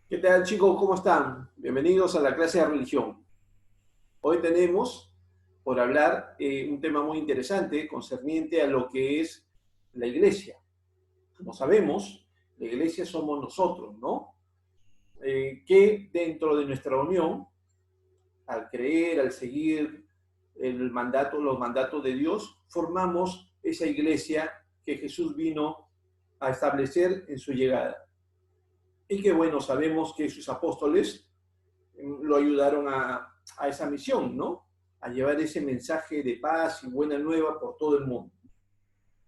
¿Qué tal, chicos? ¿Cómo están? Bienvenidos a la clase de religión. Hoy tenemos por hablar un tema muy interesante concerniente a lo que es la iglesia. Como sabemos, la iglesia somos nosotros, ¿no? Que dentro de nuestra unión, al creer, al seguir los mandatos de Dios, formamos esa iglesia que Jesús vino a establecer en su llegada. Y que bueno, sabemos que sus apóstoles lo ayudaron a esa misión, ¿no? A llevar ese mensaje de paz y buena nueva por todo el mundo.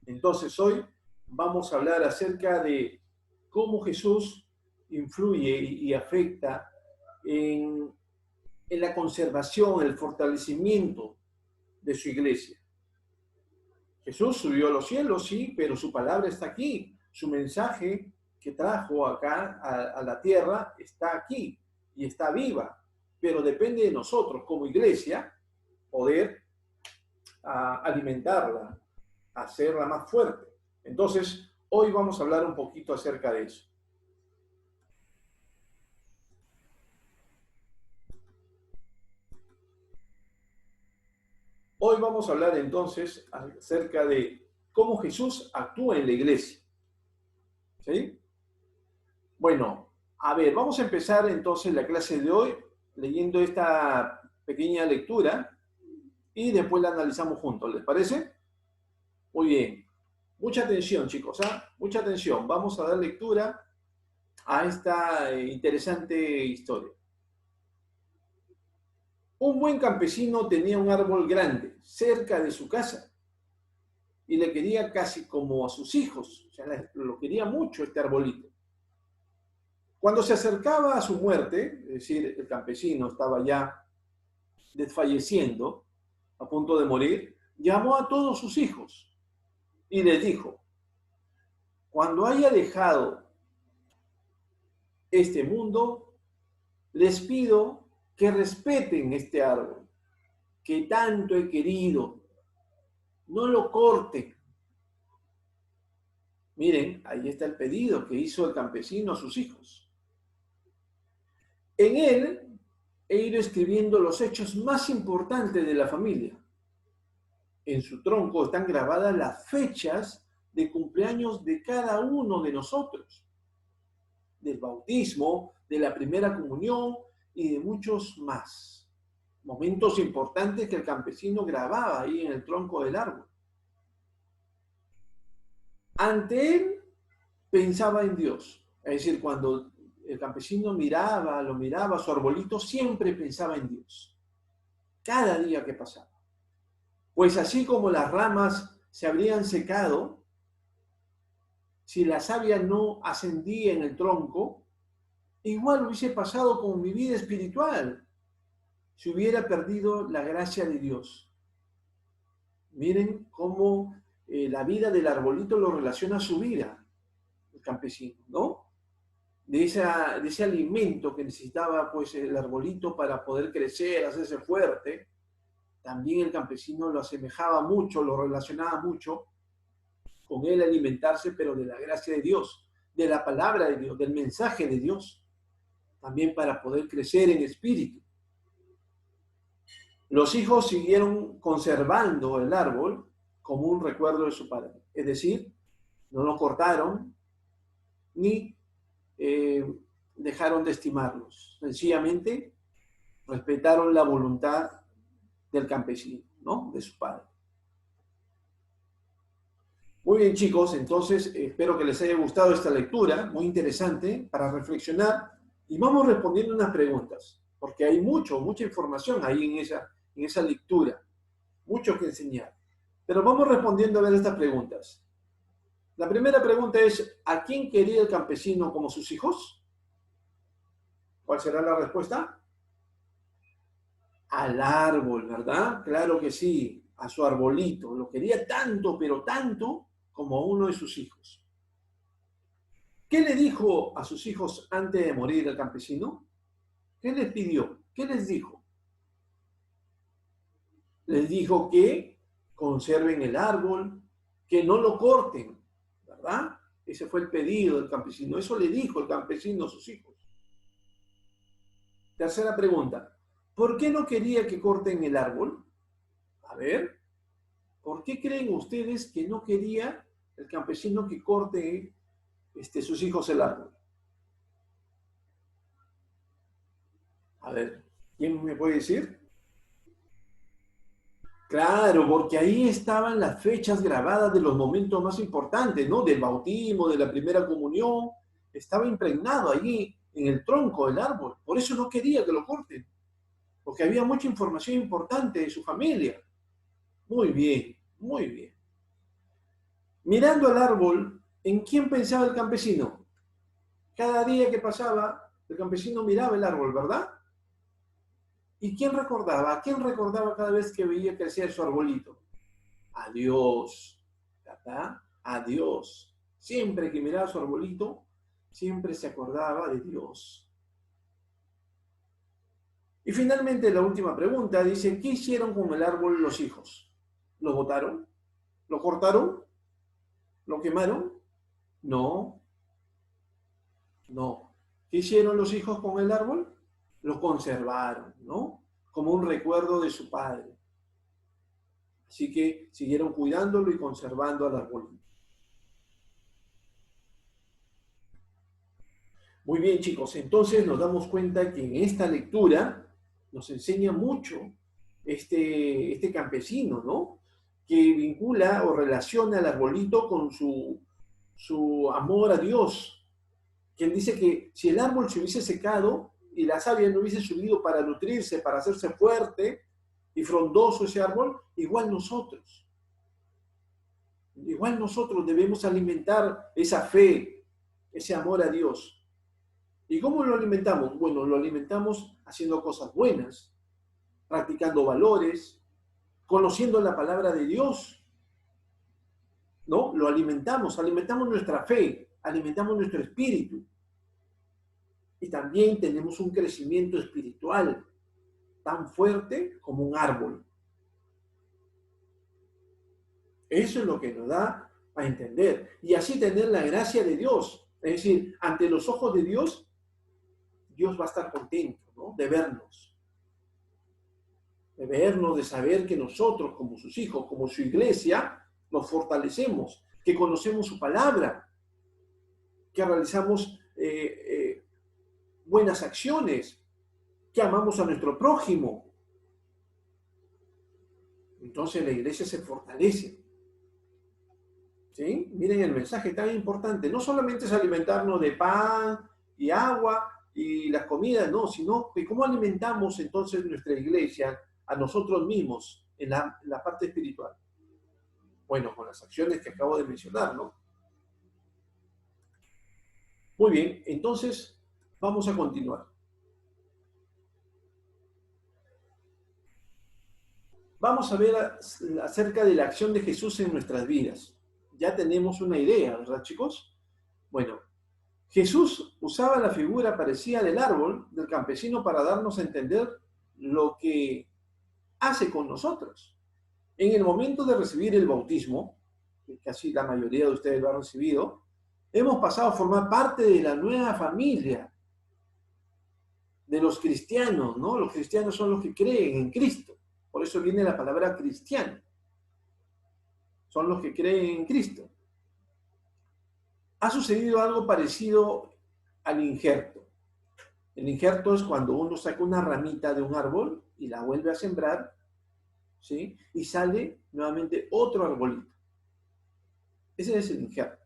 Entonces hoy vamos a hablar acerca de cómo Jesús influye y afecta en la conservación, el fortalecimiento de su iglesia. Jesús subió a los cielos, sí, pero su palabra está aquí. Su mensaje que trajo acá a la tierra está aquí y está viva. Pero depende de nosotros como iglesia poder alimentarla, hacerla más fuerte. Entonces, hoy vamos a hablar un poquito acerca de eso. Hoy vamos a hablar entonces acerca de cómo Jesús actúa en la iglesia. ¿Sí? Bueno, a ver, vamos a empezar entonces la clase de hoy leyendo esta pequeña lectura y después la analizamos juntos, ¿les parece? Muy bien. Mucha atención, chicos, ¿ah? Mucha atención. Vamos a dar lectura a esta interesante historia. Un buen campesino tenía un árbol grande cerca de su casa y le quería casi como a sus hijos, o sea, lo quería mucho este arbolito. Cuando se acercaba a su muerte, es decir, el campesino estaba ya desfalleciendo, a punto de morir, llamó a todos sus hijos y les dijo: cuando haya dejado este mundo, les pido que respeten este árbol que tanto he querido, no lo corten. Miren, ahí está el pedido que hizo el campesino a sus hijos. En él he ido escribiendo los hechos más importantes de la familia. En su tronco están grabadas las fechas de cumpleaños de cada uno de nosotros, del bautismo, de la primera comunión y de muchos más. Momentos importantes que el campesino grababa ahí en el tronco del árbol. Ante él pensaba en Dios. Es decir, cuando el campesino lo miraba, su arbolito, siempre pensaba en Dios. Cada día que pasaba. Pues así como las ramas se habrían secado, si la savia no ascendía en el tronco, igual hubiese pasado con mi vida espiritual, si hubiera perdido la gracia de Dios. Miren cómo la vida del arbolito lo relaciona a su vida, el campesino, ¿no? De ese alimento que necesitaba pues el arbolito para poder crecer, hacerse fuerte. También el campesino lo asemejaba mucho, lo relacionaba mucho con él alimentarse, pero de la gracia de Dios, de la palabra de Dios, del mensaje de Dios, también para poder crecer en espíritu. Los hijos siguieron conservando el árbol como un recuerdo de su padre, es decir, no lo cortaron ni dejaron de estimarlos, sencillamente respetaron la voluntad del campesino, ¿no? De su padre. Muy bien, chicos, entonces espero que les haya gustado esta lectura, muy interesante para reflexionar, y vamos respondiendo unas preguntas, porque hay mucha información ahí en esa lectura, mucho que enseñar. Pero vamos respondiendo a ver estas preguntas. La primera pregunta es: ¿a quién quería el campesino como sus hijos? ¿Cuál será la respuesta? Al árbol, ¿verdad? Claro que sí, a su arbolito. Lo quería tanto, pero tanto, como a uno de sus hijos. ¿Qué le dijo a sus hijos antes de morir el campesino? ¿Qué les pidió? ¿Qué les dijo? Les dijo que conserven el árbol, que no lo corten, ¿verdad? Ese fue el pedido del campesino. Eso le dijo el campesino a sus hijos. Tercera pregunta. ¿Por qué no quería que corten el árbol? A ver, ¿por qué creen ustedes que no quería el campesino que corte sus hijos el árbol? A ver, ¿quién me puede decir? Claro, porque ahí estaban las fechas grabadas de los momentos más importantes, ¿no? Del bautismo, de la primera comunión. Estaba impregnado allí en el tronco del árbol. Por eso no quería que lo corten, porque había mucha información importante de su familia. Muy bien, muy bien. Mirando al árbol, ¿en quién pensaba el campesino? Cada día que pasaba, el campesino miraba el árbol, ¿verdad? ¿Y quién recordaba? ¿A quién recordaba cada vez que veía crecer su arbolito? A Dios, ¿verdad? A Dios. Siempre que miraba su arbolito, siempre se acordaba de Dios. Y finalmente la última pregunta dice, ¿qué hicieron con el árbol los hijos? ¿Lo botaron? ¿Lo cortaron? ¿Lo quemaron? No, no. ¿Qué hicieron los hijos con el árbol? Lo conservaron, ¿no? Como un recuerdo de su padre. Así que siguieron cuidándolo y conservando al arbolito. Muy bien, chicos, entonces nos damos cuenta que en esta lectura nos enseña mucho este campesino, ¿no? Que vincula o relaciona al arbolito con su amor a Dios. Que él dice que si el árbol se hubiese secado y la savia no hubiese subido para nutrirse, para hacerse fuerte y frondoso ese árbol, igual nosotros debemos alimentar esa fe, ese amor a Dios. ¿Y cómo lo alimentamos? Bueno, lo alimentamos haciendo cosas buenas, practicando valores, conociendo la palabra de Dios, ¿no? Lo alimentamos nuestra fe, alimentamos nuestro espíritu. Y también tenemos un crecimiento espiritual tan fuerte como un árbol. Eso es lo que nos da a entender. Y así tener la gracia de Dios. Es decir, ante los ojos de Dios, Dios va a estar contento, ¿no? De vernos, de saber que nosotros, como sus hijos, como su iglesia, nos fortalecemos, que conocemos su palabra, que realizamos buenas acciones, que amamos a nuestro prójimo. Entonces la iglesia se fortalece. ¿Sí? Miren el mensaje tan importante. No solamente es alimentarnos de pan y agua y las comidas, no, sino que cómo alimentamos entonces nuestra iglesia a nosotros mismos en la parte espiritual. Bueno, con las acciones que acabo de mencionar, ¿no? Muy bien, entonces vamos a continuar. Vamos a ver acerca de la acción de Jesús en nuestras vidas. Ya tenemos una idea, ¿verdad, chicos? Bueno, Jesús usaba la figura parecida del árbol, del campesino, para darnos a entender lo que hace con nosotros. En el momento de recibir el bautismo, que casi la mayoría de ustedes lo han recibido, hemos pasado a formar parte de la nueva familia de los cristianos, ¿no? Los cristianos son los que creen en Cristo. Por eso viene la palabra cristiano. Son los que creen en Cristo. Ha sucedido algo parecido al injerto. El injerto es cuando uno saca una ramita de un árbol y la vuelve a sembrar, ¿sí? Y sale nuevamente otro arbolito. Ese es el injerto.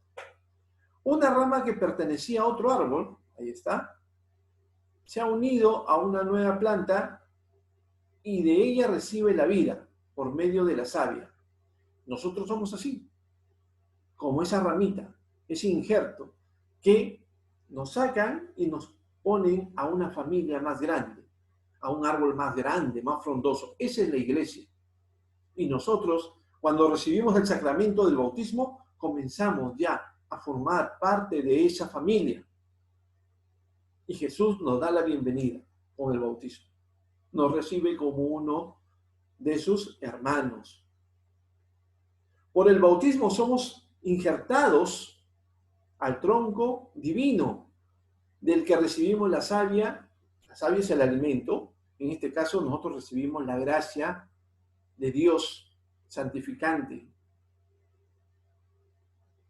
Una rama que pertenecía a otro árbol, ahí está, se ha unido a una nueva planta y de ella recibe la vida por medio de la savia. Nosotros somos así, como esa ramita, ese injerto, que nos sacan y nos ponen a una familia más grande, a un árbol más grande, más frondoso. Esa es la iglesia. Y nosotros, cuando recibimos el sacramento del bautismo, comenzamos ya a formar parte de esa familia. Y Jesús nos da la bienvenida con el bautismo. Nos recibe como uno de sus hermanos. Por el bautismo somos injertados al tronco divino del que recibimos la savia La savia es el alimento. En este caso, nosotros recibimos la gracia de Dios santificante.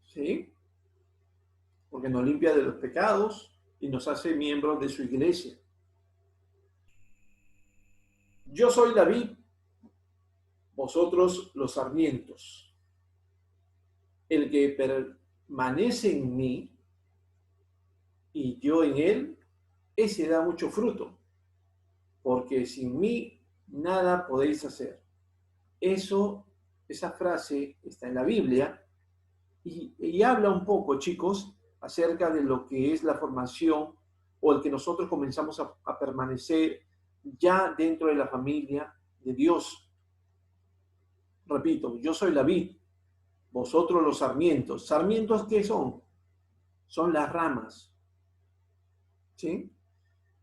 ¿Sí? Porque nos limpia de los pecados y nos hace miembros de su iglesia. Yo soy la vid, vosotros los sarmientos. El que permanece en mí y yo en él, ese da mucho fruto, porque sin mí nada podéis hacer. Esa frase está en la Biblia y habla un poco, chicos, acerca de lo que es la formación o el que nosotros comenzamos a permanecer ya dentro de la familia de Dios. Repito, yo soy la vid, vosotros los sarmientos. ¿Sarmientos qué son? Son las ramas, ¿sí?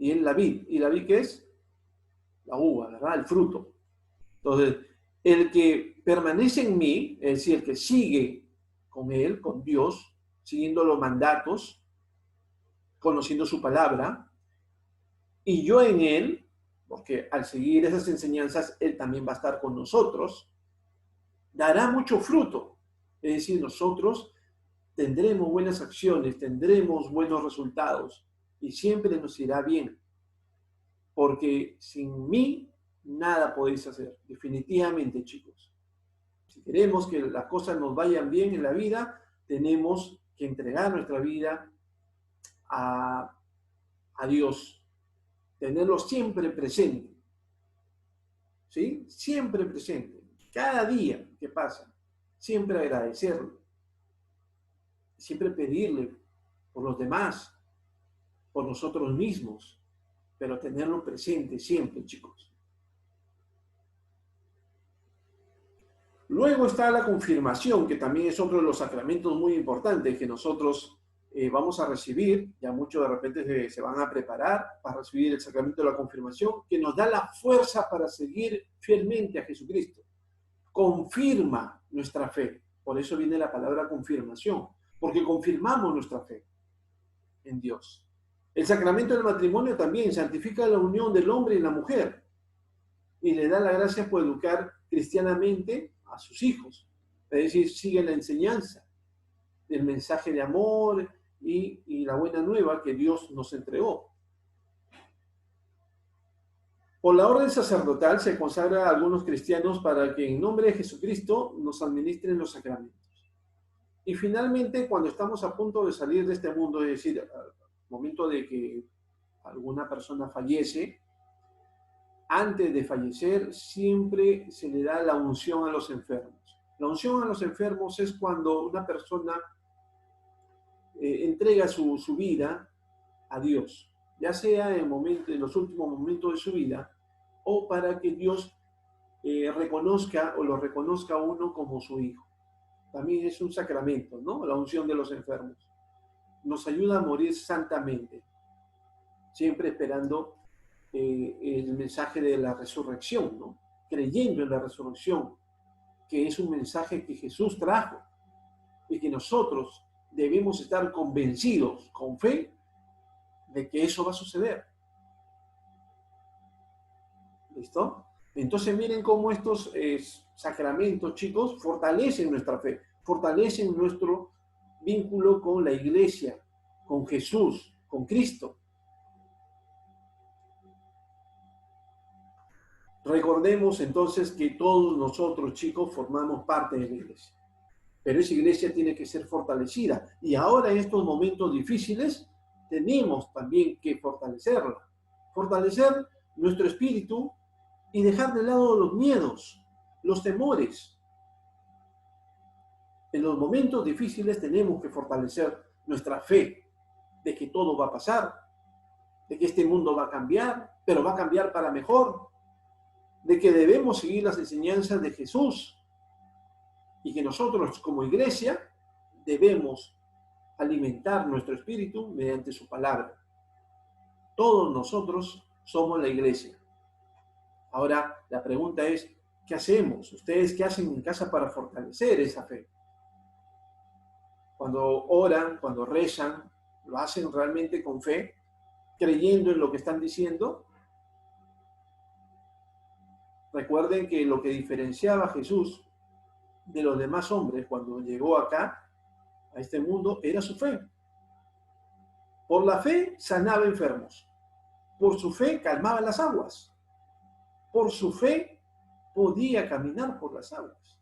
Y es la vid. ¿Y la vid qué es? La uva, ¿verdad? El fruto. Entonces, el que permanece en mí, es decir, el que sigue con él, con Dios, siguiendo los mandatos, conociendo su palabra, y yo en él, porque al seguir esas enseñanzas, él también va a estar con nosotros, dará mucho fruto. Es decir, nosotros tendremos buenas acciones, tendremos buenos resultados, y siempre nos irá bien. Porque sin mí, nada podéis hacer. Definitivamente, chicos. Si queremos que las cosas nos vayan bien en la vida, tenemos que entregar nuestra vida a Dios. Tenerlo siempre presente. ¿Sí? Siempre presente. Cada día que pasa, siempre agradecerlo. Siempre pedirle por los demás, por nosotros mismos, pero tenerlo presente siempre, chicos. Luego está la confirmación, que también es otro de los sacramentos muy importantes que nosotros vamos a recibir. Ya muchos de repente se van a preparar para recibir el sacramento de la confirmación, que nos da la fuerza para seguir fielmente a Jesucristo. Confirma nuestra fe. Por eso viene la palabra confirmación, porque confirmamos nuestra fe en Dios. El sacramento del matrimonio también santifica la unión del hombre y la mujer y le da la gracia por educar cristianamente a sus hijos. Es decir, sigue la enseñanza del mensaje de amor y la buena nueva que Dios nos entregó. Por la orden sacerdotal se consagra a algunos cristianos para que en nombre de Jesucristo nos administren los sacramentos. Y finalmente, cuando estamos a punto de salir de este mundo, es decir, al momento de que alguna persona fallece, antes de fallecer siempre se le da la unción a los enfermos. La unción a los enfermos es cuando una persona entrega su vida a Dios, ya sea en los últimos momentos de su vida, o para que Dios reconozca o lo reconozca a uno como su hijo. También es un sacramento, ¿no? La unción de los enfermos. Nos ayuda a morir santamente, siempre esperando el mensaje de la resurrección, ¿no? Creyendo en la resurrección, que es un mensaje que Jesús trajo y que nosotros debemos estar convencidos, con fe, de que eso va a suceder. ¿Listo? Entonces miren cómo estos sacramentos, chicos, fortalecen nuestra fe, fortalecen nuestro vínculo con la iglesia, con Jesús, con Cristo. Recordemos entonces que todos nosotros, chicos, formamos parte de la iglesia. Pero esa iglesia tiene que ser fortalecida. Y ahora en estos momentos difíciles tenemos también que fortalecerla. Fortalecer nuestro espíritu y dejar de lado los miedos, los temores. En los momentos difíciles tenemos que fortalecer nuestra fe de que todo va a pasar, de que este mundo va a cambiar, pero va a cambiar para mejor, de que debemos seguir las enseñanzas de Jesús y que nosotros como iglesia debemos alimentar nuestro espíritu mediante su palabra. Todos nosotros somos la iglesia. Ahora, la pregunta es, ¿qué hacemos? ¿Ustedes qué hacen en casa para fortalecer esa fe? Cuando oran, cuando rezan, ¿lo hacen realmente con fe? creyendo en lo que están diciendo. Recuerden que lo que diferenciaba a Jesús de los demás hombres cuando llegó acá, a este mundo, era su fe. Por la fe sanaba enfermos. Por su fe calmaba las aguas. Por su fe podía caminar por las aguas.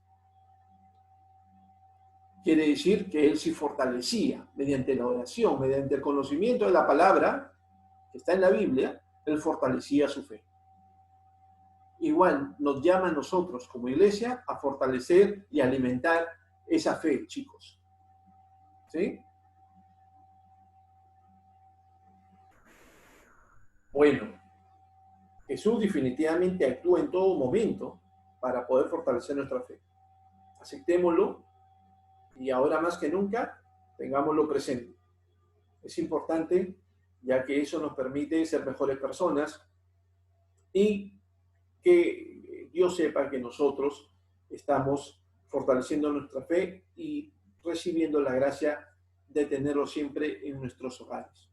Quiere decir que él se fortalecía mediante la oración, mediante el conocimiento de la palabra que está en la Biblia, él fortalecía su fe. Igual nos llama a nosotros como iglesia a fortalecer y alimentar esa fe, chicos. ¿Sí? Bueno, Jesús definitivamente actúa en todo momento para poder fortalecer nuestra fe. Aceptémoslo y ahora más que nunca, tengámoslo presente. Es importante, ya que eso nos permite ser mejores personas y que Dios sepa que nosotros estamos fortaleciendo nuestra fe y recibiendo la gracia de tenerlo siempre en nuestros hogares.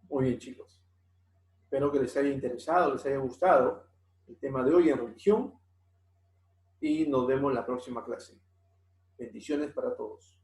Muy bien, chicos. Espero que les haya interesado, les haya gustado el tema de hoy en religión y nos vemos en la próxima clase. Bendiciones para todos.